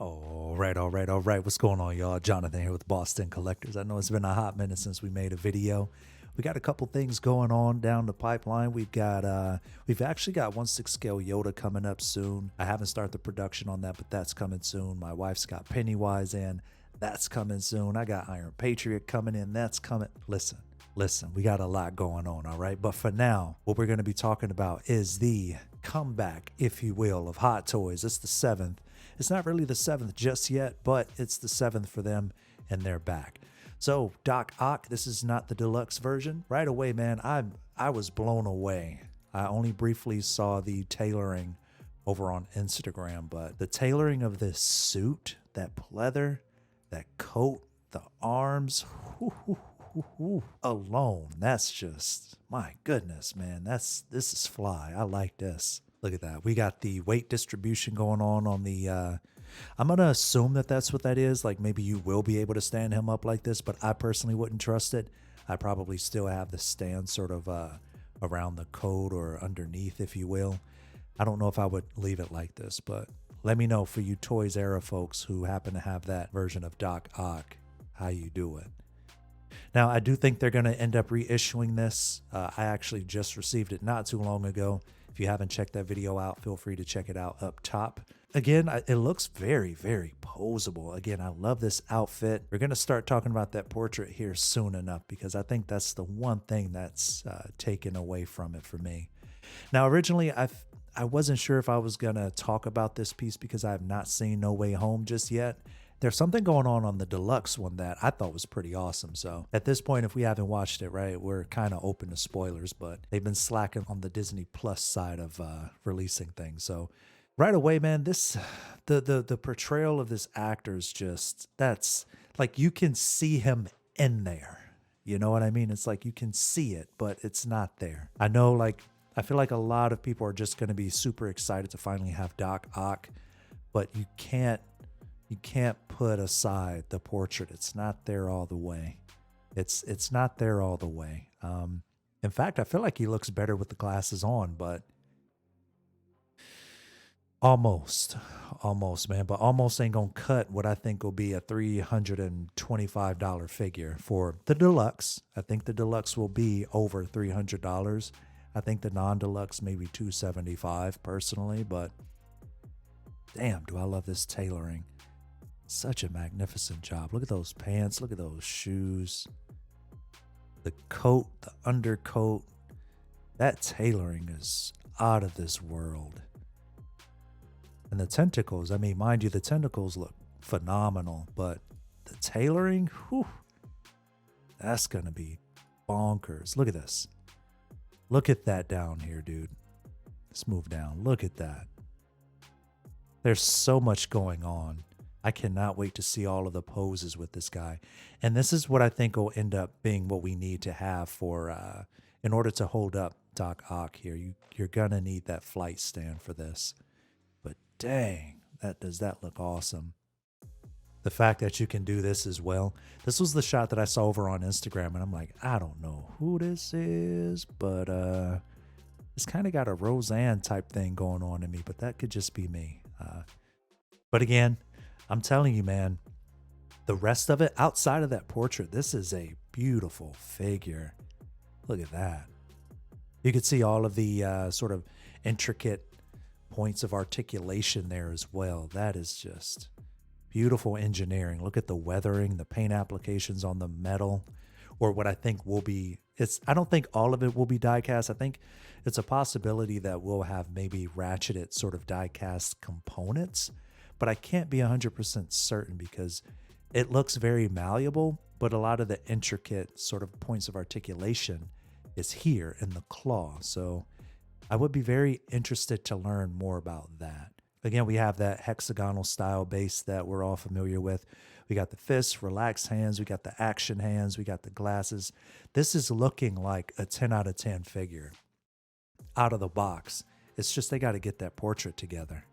All right. What's going on, y'all? Jonathan here with Boston Collectors. I know it's been a hot minute since we made a video. We got a couple things going on down the pipeline. We've actually got 1/6 scale Yoda coming up soon. I haven't started the production on that, but that's coming soon. My wife's got Pennywise in. That's coming soon. I got Iron Patriot coming in. That's coming. Listen, we got a lot going on, all right? But for now, what we're going to be talking about is the comeback, if you will, of Hot Toys. It's the 7th. It's not really the 7th just yet, but it's the 7th for them, and they're back. So, Doc Ock, this is not the deluxe version. Right away, man, I was blown away. I only briefly saw the tailoring over on Instagram, but the tailoring of this suit, that pleather, that coat, the arms, alone, that's just, my goodness, man, this is fly. I like this. Look at that. We got the weight distribution going on the, I'm going to assume that that's what that is. Like maybe you will be able to stand him up like this, but I personally wouldn't trust it. I probably still have the stand sort of around the coat or underneath, if you will. I don't know if I would leave it like this, but let me know for you Toys Era folks who happen to have that version of Doc Ock, how you do it. Now, I do think they're going to end up reissuing this. I actually just received it not too long ago. If you haven't checked that video out, feel free to check it out up top. Again, it looks very, very posable. Again, I love this outfit. We're going to start talking about that portrait here soon enough because I think that's the one thing that's taken away from it for me. Now, originally, I wasn't sure if I was going to talk about this piece because I have not seen No Way Home just yet. There's something going on the deluxe one that I thought was pretty awesome. So at this point, if we haven't watched it, right, we're kind of open to spoilers, but they've been slacking on the Disney Plus side of releasing things. So right away, man, the portrayal of this actor is just, that's like, you can see him in there. You know what I mean? It's like you can see it, but it's not there. I know, like, I feel like a lot of people are just going to be super excited to finally have Doc Ock, but you can't put aside the portrait. It's not there all the way. It's not there all the way. In fact, I feel like he looks better with the glasses on, but almost, man. But almost ain't gonna cut what I think will be a $325 figure for the deluxe. I think the deluxe will be over $300. I think the non-deluxe maybe $275 personally, but damn, do I love this tailoring. Such a magnificent job. Look at those pants. Look at those shoes. The coat, the undercoat. That tailoring is out of this world. And the tentacles, I mean, mind you, the tentacles look phenomenal, but the tailoring, whew, that's going to be bonkers. Look at this. Look at that down here, dude. Let's move down. Look at that. There's so much going on. I cannot wait to see all of the poses with this guy. And this is what I think will end up being what we need to have for, in order to hold up Doc Ock here. You're going to need that flight stand for this. But dang, does that look awesome. The fact that you can do this as well. This was the shot that I saw over on Instagram, and I'm like, I don't know who this is, but it's kind of got a Roseanne type thing going on in me, but that could just be me. But again, I'm telling you, man, the rest of it outside of that portrait, this is a beautiful figure. Look at that. You could see all of the sort of intricate points of articulation there as well. That is just beautiful engineering. Look at the weathering, the paint applications on the metal, or what I think will be, I don't think all of it will be die cast. I think it's a possibility that we'll have maybe ratcheted sort of die cast components, but I can't be 100% certain because it looks very malleable, but a lot of the intricate sort of points of articulation is here in the claw. So I would be very interested to learn more about that. Again, we have that hexagonal style base that we're all familiar with. We got the fists, relaxed hands, we got the action hands, we got the glasses. This is looking like a 10 out of 10 figure out of the box. It's just they got to get that portrait together.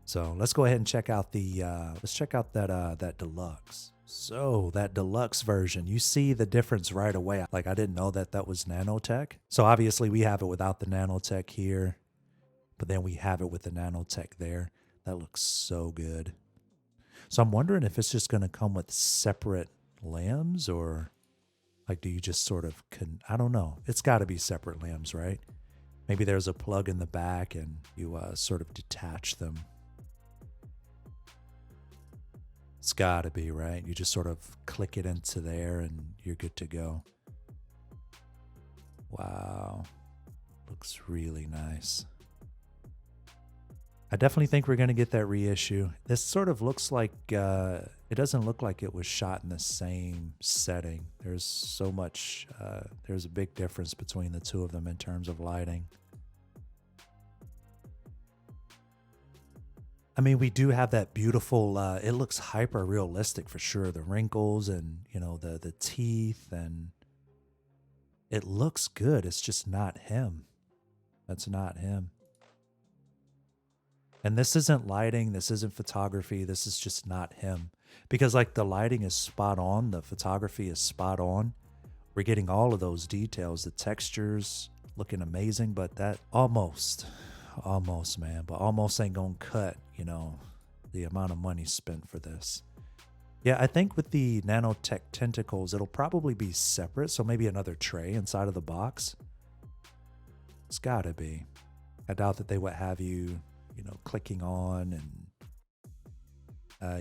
So let's go ahead and check out that deluxe. So that deluxe version, you see the difference right away. Like I didn't know that was nanotech. So obviously we have it without the nanotech here, but then we have it with the nanotech there. That looks so good. So I'm wondering if it's just going to come with separate limbs, or like, do you just sort of I don't know. It's got to be separate limbs, right? Maybe there's a plug in the back and you sort of detach them. It's got to be, right? You just sort of click it into there and you're good to go. Wow. Looks really nice. I definitely think we're going to get that reissue. This sort of looks like, it doesn't look like it was shot in the same setting. There's so much, there's a big difference between the two of them in terms of lighting. I mean, we do have that beautiful, it looks hyper realistic for sure. The wrinkles and, the teeth, and it looks good. It's just not him. That's not him. And this isn't lighting. This isn't photography. This is just not him. Because like the lighting is spot on. The photography is spot on. We're getting all of those details. The textures looking amazing, but that almost, man. But almost ain't going to cut, the amount of money spent for this. Yeah, I think with the nanotech tentacles, it'll probably be separate. So maybe another tray inside of the box. It's got to be. I doubt that they would have you, clicking on and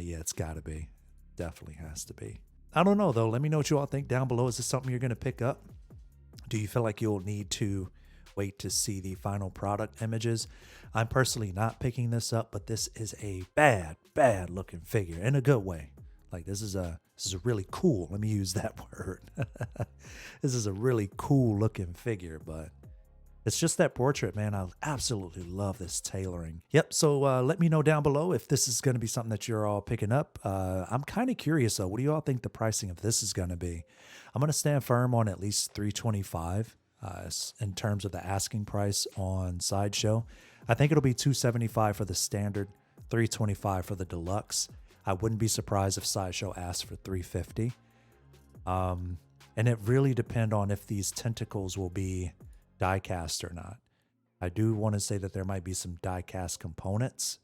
yeah, it's got to be. Definitely has to be. I don't know, though. Let me know what you all think down below. Is this something you're going to pick up? Do you feel like you'll need to wait to see the final product images? I'm personally not picking this up, but this is a bad looking figure in a good way. Like this is a really cool. Let me use that word. This is a really cool looking figure, but it's just that portrait, man. I absolutely love this tailoring. Yep. So let me know down below if this is going to be something that you're all picking up. I'm kind of curious though. What do you all think the pricing of this is going to be? I'm going to stand firm on at least $325 in terms of the asking price on Sideshow. I think it'll be $275 for the standard, $325 for the deluxe. I wouldn't be surprised if Sideshow asked for $350. And it really depends on if these tentacles will be die cast or not. I do want to say that there might be some die cast components,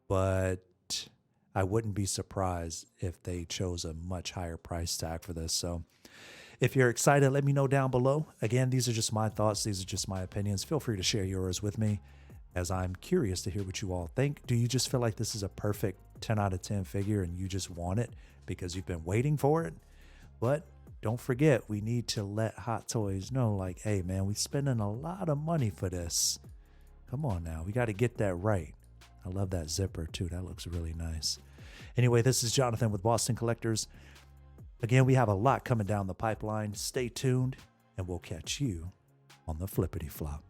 but I wouldn't be surprised if they chose a much higher price tag for this. So if you're excited, let me know down below. Again, these are just my thoughts. These are just my opinions. Feel free to share yours with me, as I'm curious to hear what you all think. Do you just feel like this is a perfect 10 out of 10 figure and you just want it because you've been waiting for it? But don't forget, we need to let Hot Toys know, like, hey, man, we're spending a lot of money for this. Come on now. We got to get that right. I love that zipper, too. That looks really nice. Anyway, this is Jonathan with Boston Collectors. Again, we have a lot coming down the pipeline. Stay tuned, and we'll catch you on the flippity flop.